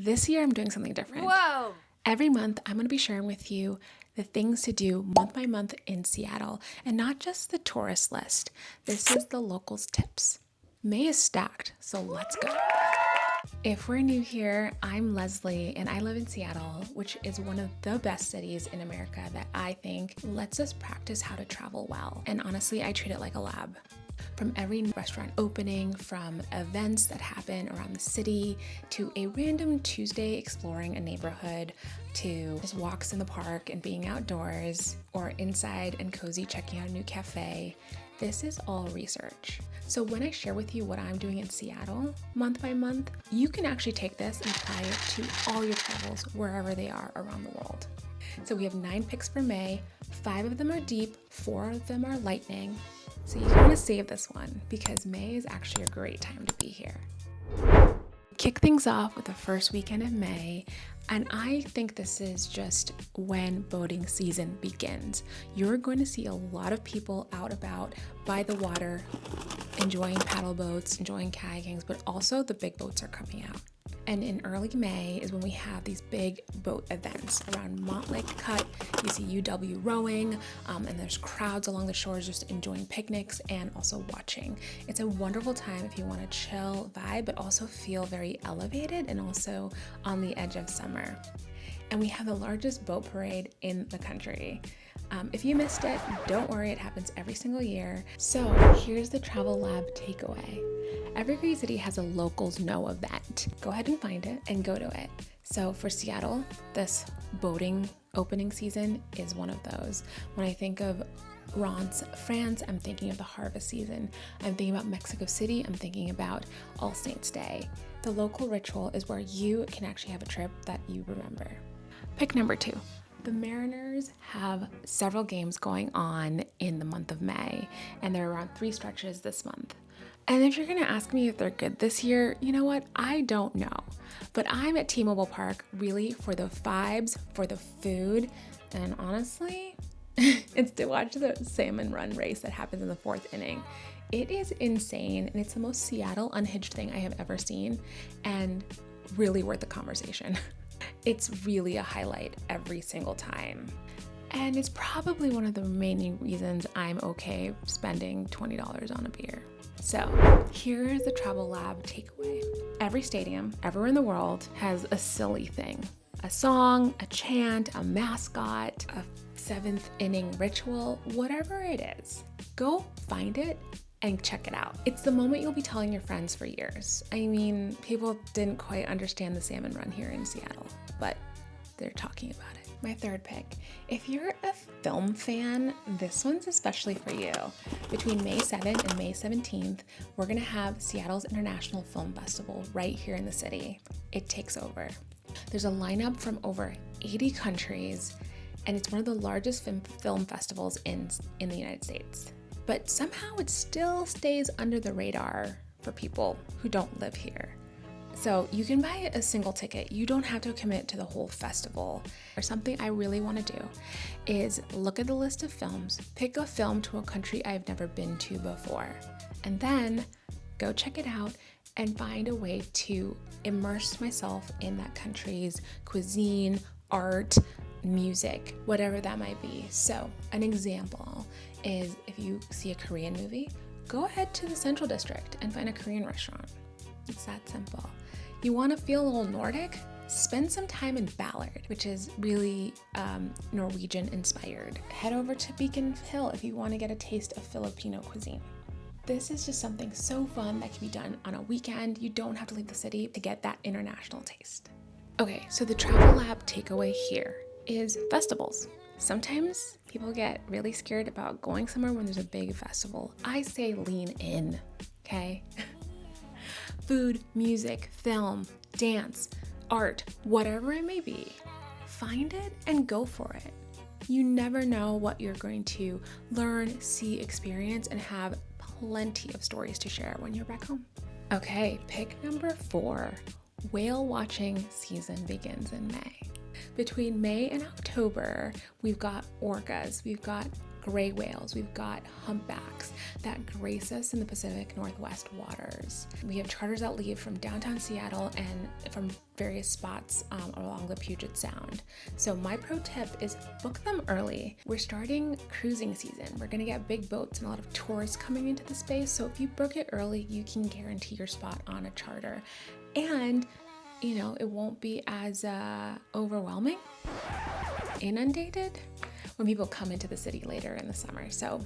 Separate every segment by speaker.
Speaker 1: this year I'm doing something different.
Speaker 2: Whoa!
Speaker 1: Every month I'm going to be sharing with you the things to do month by month in Seattle, and not just the tourist list. This is the locals tips. May is stacked, so let's go. If we're new here, I'm Leslie and I live in Seattle, which is one of the best cities in America that I think lets us practice how to travel well. And honestly, I treat it like a lab. From every restaurant opening, from events that happen around the city, to a random Tuesday exploring a neighborhood, to just walks in the park and being outdoors, or inside and cozy checking out a new cafe, this is all research. So when I share with you what I'm doing in Seattle month by month, you can actually take this and apply it to all your travels wherever they are around the world. So we have 9 picks for May, 5 of them are deep, 4 of them are lightning. So you want to save this one because May is actually a great time to be here. Kick things off with the first weekend of May, and I think this is just when boating season begins. You're going to see a lot of people out about by the water, enjoying paddle boats, enjoying kayakings, but also the big boats are coming out. And in early May is when we have these big boat events around Montlake Cut. You see UW rowing, and there's crowds along the shores just enjoying picnics and also watching. It's a wonderful time if you want to chill, vibe, but also feel very elevated and also on the edge of summer. And we have the largest boat parade in the country. If you missed it, don't worry, it happens every single year. So here's the Travel Lab takeaway. Every great city has a locals know event. Go ahead and find it and go to it. So for Seattle, this boating opening season is one of those. When I think of Reims, France, I'm thinking of the harvest season. I'm thinking about Mexico City, I'm thinking about All Saints Day. The local ritual is where you can actually have a trip that you remember. Pick number 2. The Mariners have several games going on in the month of May, and there are around 3 stretches this month. And if you're gonna ask me if they're good this year, you know what? I don't know. But I'm at T-Mobile Park really for the vibes, for the food, and honestly, it's to watch the Salmon Run race that happens in the 4th inning. It is insane, and it's the most Seattle unhinged thing I have ever seen, and really worth the conversation. It's really a highlight every single time. And it's probably one of the remaining reasons I'm okay spending $20 on a beer. So here's the Travel Lab takeaway. Every stadium, everywhere in the world, has a silly thing. A song, a chant, a mascot, a 7th inning ritual, whatever it is. Go find it and check it out. It's the moment you'll be telling your friends for years. I mean, people didn't quite understand the Salmon Run here in Seattle, but they're talking about it. My 3rd pick. If you're a film fan, this one's especially for you. Between May 7th and May 17th, we're gonna have Seattle's International Film Festival right here in the city. It takes over. There's a lineup from over 80 countries, and it's one of the largest film festivals in the United States. But somehow it still stays under the radar for people who don't live here. So you can buy a single ticket. You don't have to commit to the whole festival. Or something I really want to do is look at the list of films, pick a film to a country I've never been to before, and then go check it out and find a way to immerse myself in that country's cuisine, art, music, whatever that might be. So an example is if you see a Korean movie, go ahead to the Central District and find a Korean restaurant. It's that simple. You want to feel a little Nordic? Spend some time in Ballard, which is really Norwegian inspired. Head over to Beacon Hill if you want to get a taste of Filipino cuisine. This is just something so fun that can be done on a weekend. You don't have to leave the city to get that international taste. Okay, so the Travel Lab takeaway here is festivals. Sometimes people get really scared about going somewhere when there's a big festival. I say lean in, okay? Food, music, film, dance, art, whatever it may be, find it and go for it. You never know what you're going to learn, see, experience, and have plenty of stories to share when you're back home. Okay, pick number 4. Whale watching season begins in May. Between May and October, we've got orcas, we've got gray whales, we've got humpbacks that grace us in the Pacific Northwest waters. We have charters that leave from downtown Seattle and from various spots along the Puget Sound. So my pro tip is book them early. We're starting cruising season. We're gonna get big boats and a lot of tourists coming into the space. So if you book it early, you can guarantee your spot on a charter. And it won't be as overwhelming, inundated when people come into the city later in the summer. So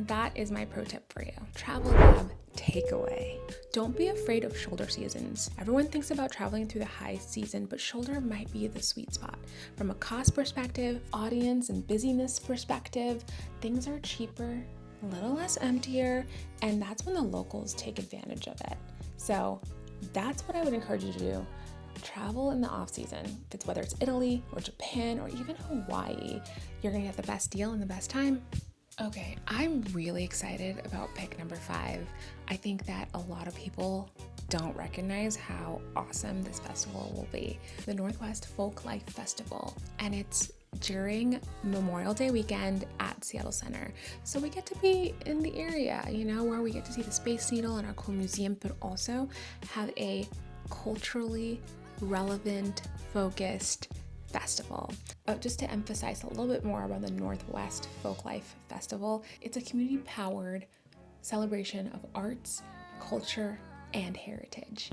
Speaker 1: that is my pro tip for you. Travel lab takeaway. Don't be afraid of shoulder seasons. Everyone thinks about traveling through the high season, but shoulder might be the sweet spot. From a cost perspective, audience and busyness perspective, things are cheaper, a little less emptier, and that's when the locals take advantage of it. So that's what I would encourage you to do. Travel in the off season. Whether it's Italy or Japan or even Hawaii, you're gonna get the best deal and the best time. Okay, I'm really excited about pick number 5. I think that a lot of people don't recognize how awesome this festival will be. The Northwest Folklife Festival, and it's during Memorial Day weekend at Seattle Center. So we get to be in the area, where we get to see the Space Needle and our cool museum, but also have a culturally relevant, focused festival. Just to emphasize a little bit more about the Northwest Folklife Festival, it's a community-powered celebration of arts, culture, and heritage.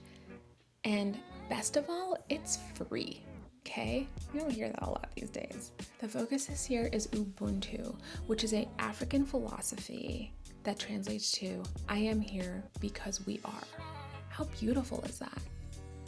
Speaker 1: And best of all, it's free. Okay? You don't hear that a lot these days. The focus this year is Ubuntu, which is an African philosophy that translates to, I am here because we are. How beautiful is that?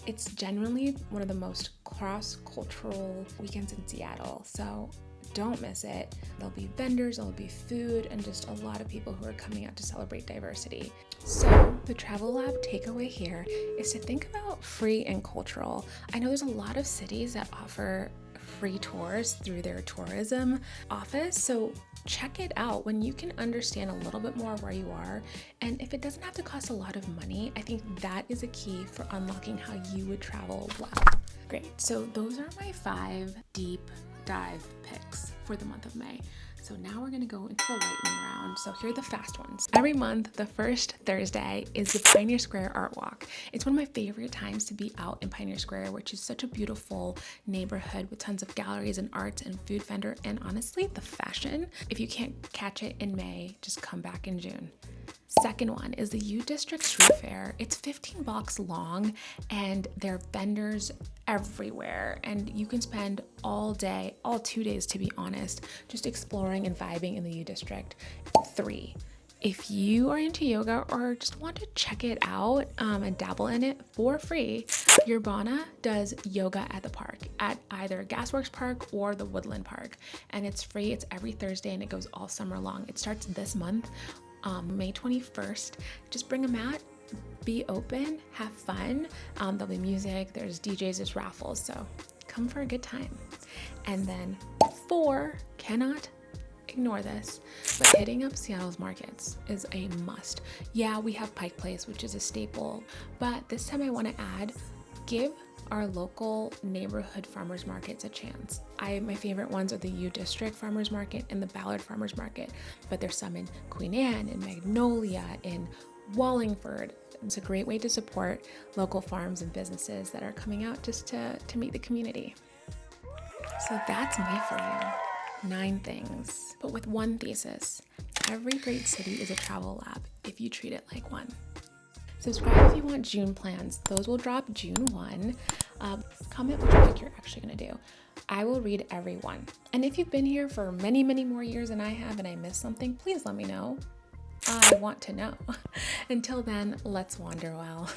Speaker 1: It's genuinely one of the most cross-cultural weekends in Seattle, so don't miss it. There'll be vendors, there'll be food, and just a lot of people who are coming out to celebrate diversity. So the Travel Lab takeaway here is to think about free and cultural. I know there's a lot of cities that offer free tours through their tourism office, so check it out when you can understand a little bit more where you are. And if it doesn't have to cost a lot of money, I think that is a key for unlocking how you would travel well. Great, so those are my 5 deep dive picks for the month of May. So now we're gonna go into the lightning round. So here are the fast ones. Every month, the first Thursday is the Pioneer Square Art Walk. It's one of my favorite times to be out in Pioneer Square, which is such a beautiful neighborhood with tons of galleries and arts and food vendor, and honestly, the fashion. If you can't catch it in May, just come back in June. Second one is the U District Street Fair. It's 15 blocks long and there are vendors everywhere, and you can spend all day, all 2 days to be honest, just exploring and vibing in the U District. 3, if you are into yoga or just want to check it out and dabble in it for free, Urbana does yoga at the park at either Gasworks Park or the Woodland Park, and it's free. It's every Thursday and it goes all summer long. It starts this month, May 21st. Just bring a mat, be open, have fun. There'll be music, there's DJs, there's raffles, so come for a good time. And then 4, cannot ignore this, but hitting up Seattle's markets is a must. Yeah, we have Pike Place, which is a staple, but this time I want to add, give our local neighborhood farmers markets a chance. My favorite ones are the U District Farmers Market and the Ballard Farmers Market, but there's some in Queen Anne, in Magnolia, in Wallingford. It's a great way to support local farms and businesses that are coming out just to meet the community. So that's me for you. 9 things, but with one thesis. Every great city is a travel lab if you treat it like one. Subscribe if you want June plans. Those will drop June 1. Comment which pick you're actually gonna do. I will read every one. And if you've been here for many, many more years than I have and I missed something, please let me know. I want to know. Until then, let's wander well.